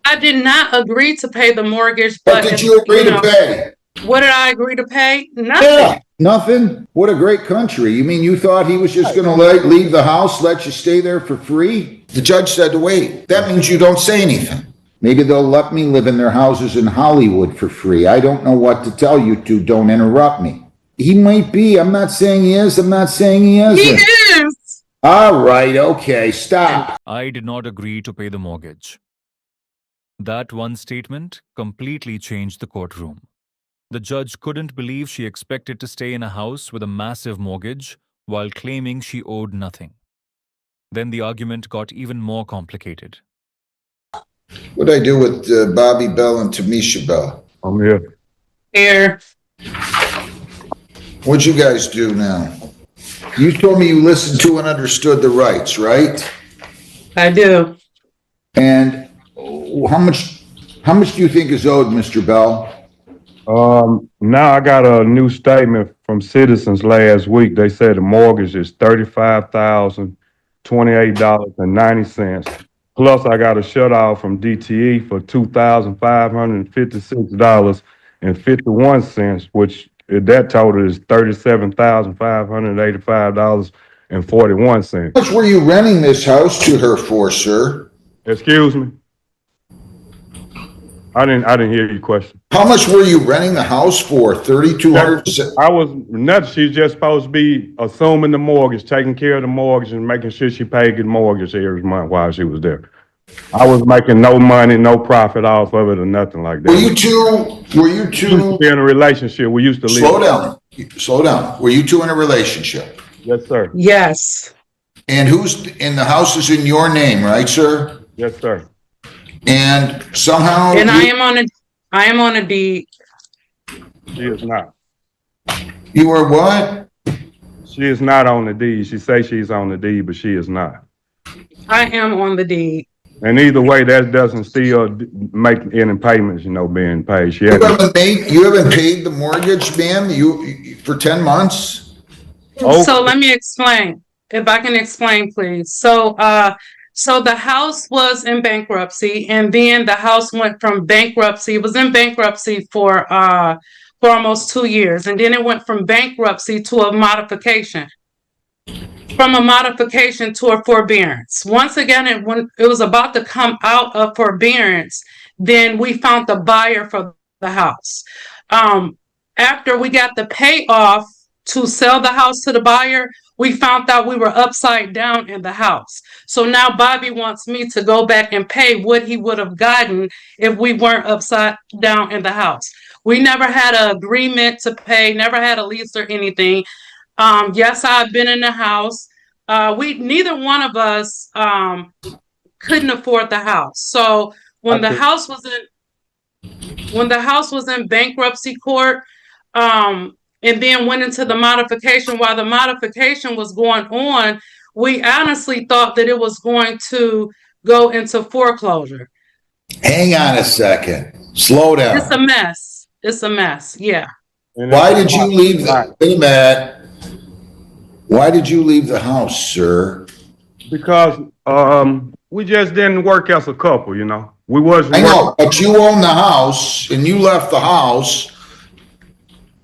I did not agree to pay the mortgage, What did you agree to pay? What did I agree to pay? Nothing. Yeah, nothing. What a great country. You mean you thought he was just going to leave the house, let you stay there for free? The judge said to wait. That means you don't say anything. Maybe they'll let me live in their houses in Hollywood for free. I don't know what to tell you two. Don't interrupt me. He might be. I'm not saying he is. I'm not saying he isn't. He is. All right. Okay. Stop. I did not agree to pay the mortgage. That one statement completely changed the courtroom. The judge couldn't believe she expected to stay in a house with a massive mortgage while claiming she owed nothing. Then the argument got even more complicated. What'd I do with Bobby Bell and Tamisha Bell? I'm here. Here. What'd you guys do now? You told me you listened to and understood the rights, right? I do. And how much do you think is owed, Mr. Bell? Now I got a new statement from Citizens last week. They said the mortgage is $35,028.90. Plus I got a shut off from DTE for $2,556.51, which that total is $37,585.41. How much were you renting this house to her for, sir? Excuse me? I didn't hear your question. How much were you renting the house for? $3,200? I was nothing. She's just supposed to be assuming the mortgage, taking care of the mortgage, and making sure she paid the mortgage every month while she was there. I was making no money, no profit off of it, or nothing like that. Were you two in a relationship? We used to live. Slow down. Were you two in a relationship? Yes, sir. Yes. And the house is in your name, right, sir? Yes, sir. And somehow. And I am on a deed. She is not. You were what? She is not on the deed. She says she's on the deed, but she is not. I am on the deed. And either way, that doesn't still make any payments, being paid. You haven't paid the mortgage, ma'am, for 10 months? Oh. So let me explain. If I can explain, please. So the house was in bankruptcy, and then the house went from bankruptcy. It was in bankruptcy for almost 2 years, and then it went from bankruptcy to a modification. From a modification to a forbearance. Once again, when it was about to come out of forbearance, then we found the buyer for the house. After we got the payoff to sell the house to the buyer, we found out we were upside down in the house. So now Bobby wants me to go back and pay what he would have gotten if we weren't upside down in the house. We never had an agreement to pay, never had a lease or anything. Yes, I've been in the house. Neither one of us couldn't afford the house. So when the house was in bankruptcy court, and then went into the modification, while the modification was going on, we honestly thought that it was going to go into foreclosure. Hang on a second. Slow down. It's a mess. It's a mess. Yeah. Why did you leave? Wait a minute. Why did you leave the house, sir? Because we just didn't work as a couple, We wasn't. I know, but you own the house and you left the house,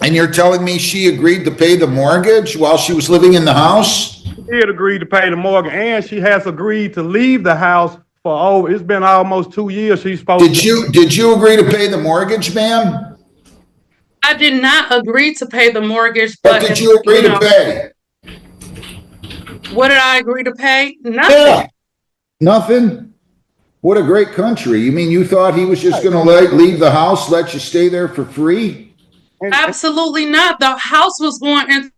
and you're telling me she agreed to pay the mortgage while she was living in the house? She did agree to pay the mortgage, and she has agreed to leave the house for it's been almost 2 years. She's supposed Did you agree to pay the mortgage, ma'am? I did not agree to pay the mortgage, but did you agree to pay? What did I agree to pay? Nothing. Yeah. Nothing? What a great country. You mean you thought he was just going to leave the house, let you stay there for free? Absolutely not. The house was going into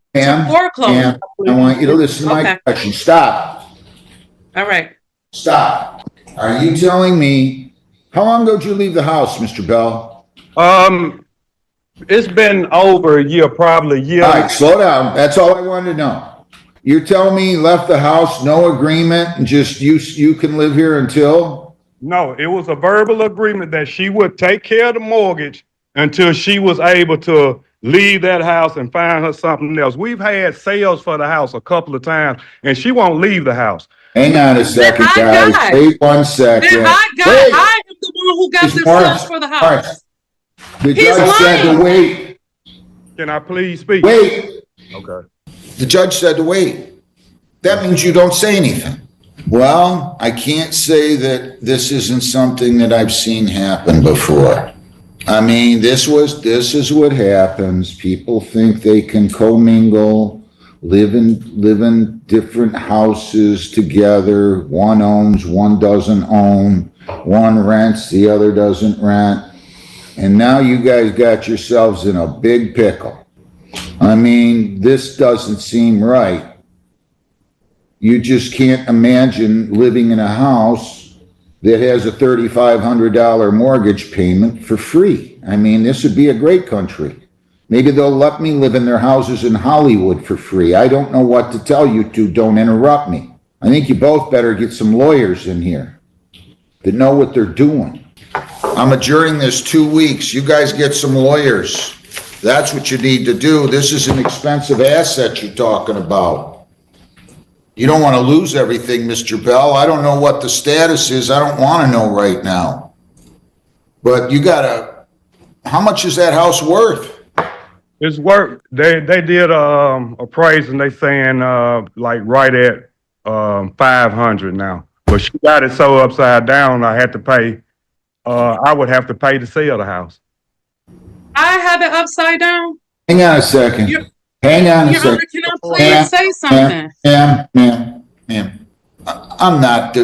foreclosure. I want you to listen to my question. Stop. All right. Stop. Are you telling me, how long ago did you leave the house, Mr. Bell? It's been over a year, probably a year. All right, slow down. That's all I wanted to know. You're telling me you left the house, no agreement, and just you can live here until? No, it was a verbal agreement that she would take care of the mortgage until she was able to leave that house and find her something else. We've had sales for the house a couple of times, and she won't leave the house. Hang on a second, guys. Wait 1 second. I am the one who got Ms. the Morris, stuff for the Morris, house. the He's judge said to lying. wait. Can I please speak? Wait. Okay. The judge said to wait. That means you don't say anything. Well, I can't say that this isn't something that I've seen happen before. I mean, this is what happens. People think they can commingle, live in different houses together. One owns, one doesn't own. One rents, the other doesn't rent. And now you guys got yourselves in a big pickle. I mean, this doesn't seem right. You just can't imagine living in a house that has a $3,500 mortgage payment for free. I mean, this would be a great country. Maybe they'll let me live in their houses in Hollywood for free. I don't know what to tell you two. Don't interrupt me. I think you both better get some lawyers in here that know what they're doing. I'm adjourning this 2 weeks. You guys get some lawyers. That's what you need to do. This is an expensive asset you're talking about. You don't want to lose everything, Mr. Bell. I don't know what the status is. I don't want to know right now. But you gotta, how much is that house worth? It's worth, they did appraise and they saying like right at 500 now. But she got it so upside down, I had to pay, I would have to pay to sell the house. I have it upside down. Hang on a second. Hang on a Your Honor, second. can I please say something? Ma'am. I'm not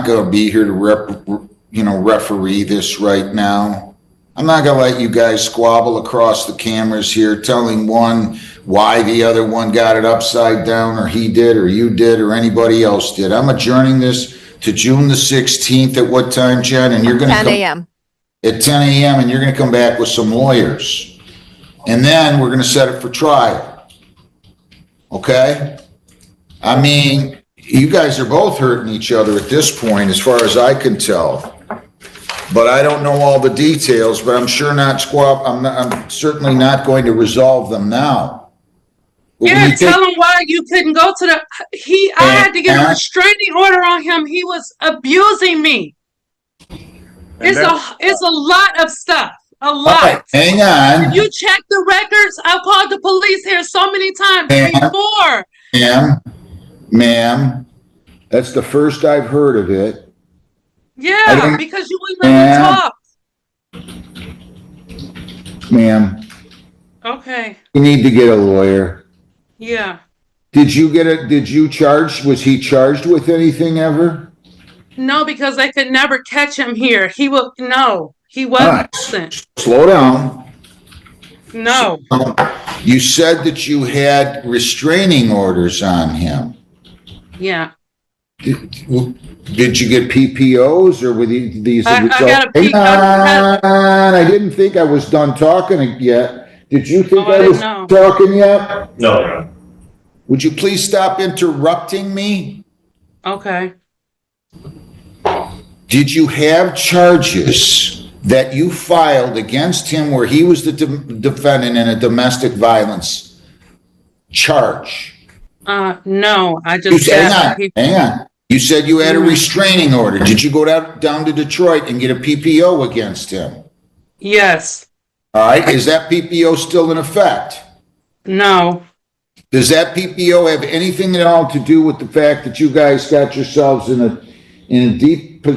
gonna be here to referee this right now. I'm not gonna let you guys squabble across the cameras here, telling one why the other one got it upside down, or he did, or you did, or anybody else did. I'm adjourning this to June the 16th at what time, Jen? And you're gonna 10 a.m. At 10 a.m. and you're gonna come back with some lawyers. And then we're gonna set it for trial. Okay? I mean, you guys are both hurting each other at this point, as far as I can tell. But I don't know all the details, but I'm sure I'm certainly not going to resolve them now. But when Yeah, you tell him why you couldn't go to I had to get a restraining order on him. He was abusing me. It's a lot of stuff. A lot. Right, hang on. If you check the records, I've called the police here so many times before. Ma'am, that's the first I've heard of it. Yeah, because you wouldn't let me talk. Ma'am, Okay. you need to get a lawyer. Yeah. Was he charged with anything ever? No, because they could never catch him here. He wasn't. Right. Slow down. No. You said that you had restraining orders on him. Yeah. Did you get PPOs, or were these I got a Hang on, I didn't think I was done talking yet. Did you think I was talking yet? No. Would you please stop interrupting me? Okay. Did you have charges that you filed against him where he was the defendant in a domestic violence charge? No, I just hang on. You said you had a restraining order. Did you go down to Detroit and get a PPO against him? Yes. All right. Is that PPO still in effect? No. Does that PPO have anything at all to do with the fact that you guys got yourselves in a deep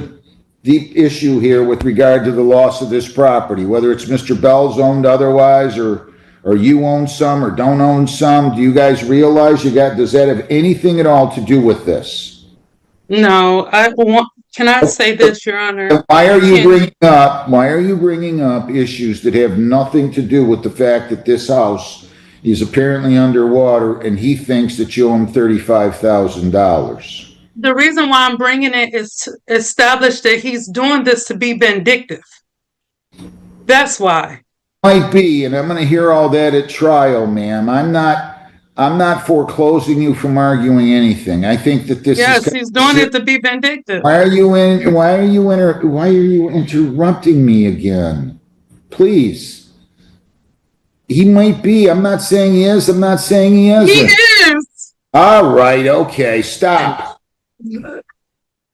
issue here with regard to the loss of this property, whether it's Mr. Bell's owned otherwise, or you own some or don't own some? Do you guys realize does that have anything at all to do with this? No, can I say this, Your Honor? Why are you bringing up issues that have nothing to do with the fact that this house is apparently underwater and he thinks that you owe him $35,000? The reason why I'm bringing it is to establish that he's doing this to be vindictive. That's why. Might be, and I'm going to hear all that at trial, ma'am. I'm not foreclosing you from arguing anything. I think that this Yes, he's doing it to be vindictive. Why are you interrupting me again? Please. He might be. I'm not saying he is. I'm not saying he isn't. He is. All right. Okay. Stop.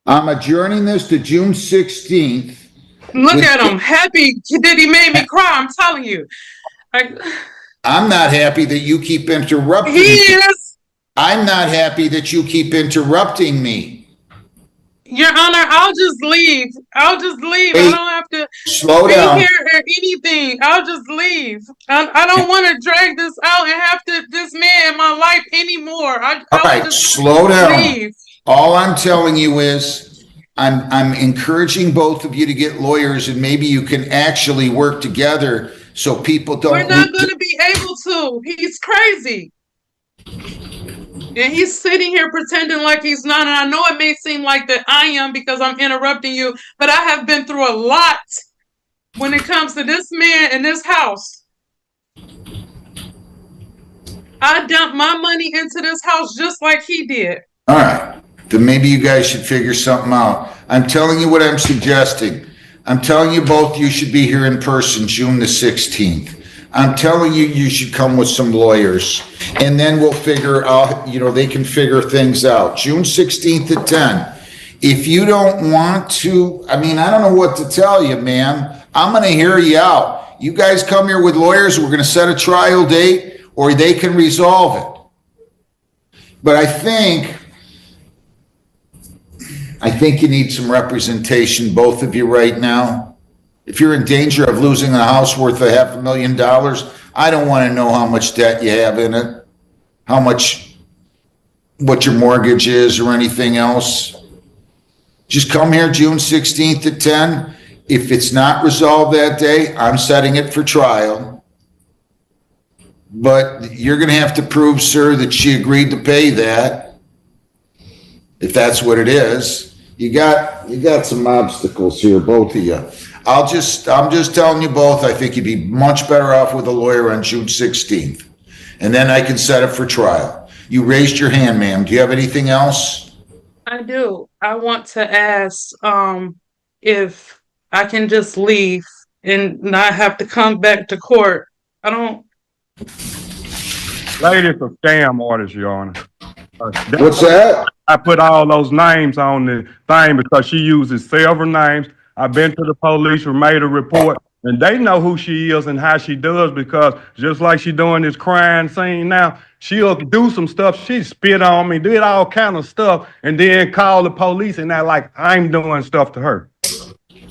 I'm adjourning this to June 16th Look With- at him, happy that he made me cry. I'm telling you. I'm not happy that you keep interrupting He me. is. I'm not happy that you keep interrupting me. Your Honor, I'll just leave. I'll just leave. Hey, I don't have to slow be down. here or anything. I'll just leave. I don't want to drag this out and have this man in my life anymore. All I'll right, just slow down. leave. All I'm telling you is I'm encouraging both of you to get lawyers and maybe you can actually work together so people don't. We're not going to be able to. He's crazy. And he's sitting here pretending like he's not. And I know it may seem like that I am because I'm interrupting you, but I have been through a lot when it comes to this man in this house. I dumped my money into this house just like he did. All right, then maybe you guys should figure something out. I'm telling you what I'm suggesting. I'm telling you both you should be here in person June the 16th. I'm telling you, you should come with some lawyers and then we'll figure out, they can figure things out. June 16th at 10. If you don't want to, I don't know what to tell you, man. I'm going to hear you out. You guys come here with lawyers. We're going to set a trial date or they can resolve it. But I think you need some representation, both of you right now. If you're in danger of losing a house worth $500,000, I don't want to know how much debt you have in it, what your mortgage is or anything else. Just come here June 16th at 10. If it's not resolved that day, I'm setting it for trial. But you're going to have to prove, sir, that she agreed to pay that. If that's what it is. You got some obstacles here, both of you. I'm just telling you both, I think you'd be much better off with a lawyer on June 16th. And then I can set it for trial. You raised your hand, ma'am. Do you have anything else? I do. I want to ask if I can just leave and not have to come back to court. I don't. Ladies are scam orders, Your Honor. What's that? I put all those names on the thing because she uses several names. I've been to the police or made a report, and they know who she is and how she does because just like she doing this crime scene now, she'll do some stuff. She spit on me, did all kind of stuff, and then call the police and act like I'm doing stuff to her.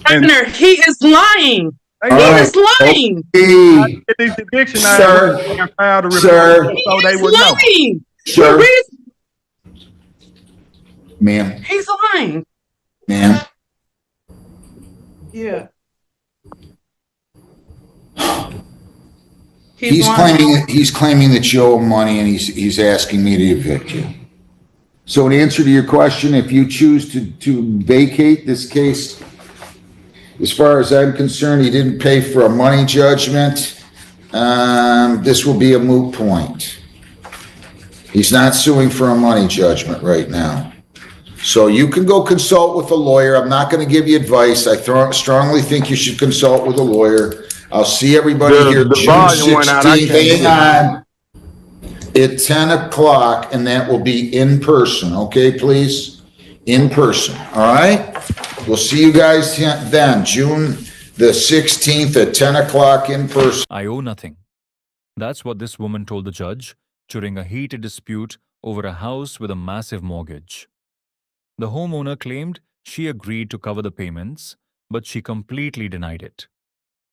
Governor, he is lying. He is lying. Hey, Get these dictionaries Sir, and file the report sir, He so they is would know. lying. sir, The reason- ma'am, He's lying. ma'am. Yeah. He's lying. claiming that you owe him money and he's asking me to evict you. So in answer to your question, if you choose to vacate this case, as far as I'm concerned, he didn't pay for a money judgment. This will be a moot point. He's not suing for a money judgment right now. So you can go consult with a lawyer. I'm not going to give you advice. I strongly think you should consult with a lawyer. I'll see everybody here The June volume went out. I 16th. can't Hang on. At 10 o'clock, and that will be in person, okay, please? In person, all right? We'll see you guys then, June the 16th at 10 o'clock in person. I owe nothing. That's what this woman told the judge during a heated dispute over a house with a massive mortgage. The homeowner claimed she agreed to cover the payments, but she completely denied it.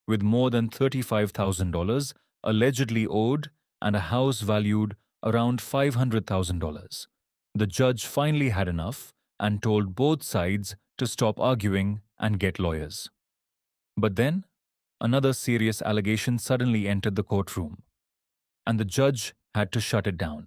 With more than $35,000 allegedly owed and a house valued around $500,000, the judge finally had enough and told both sides to stop arguing and get lawyers. But then, another serious allegation suddenly entered the courtroom, and the judge had to shut it down.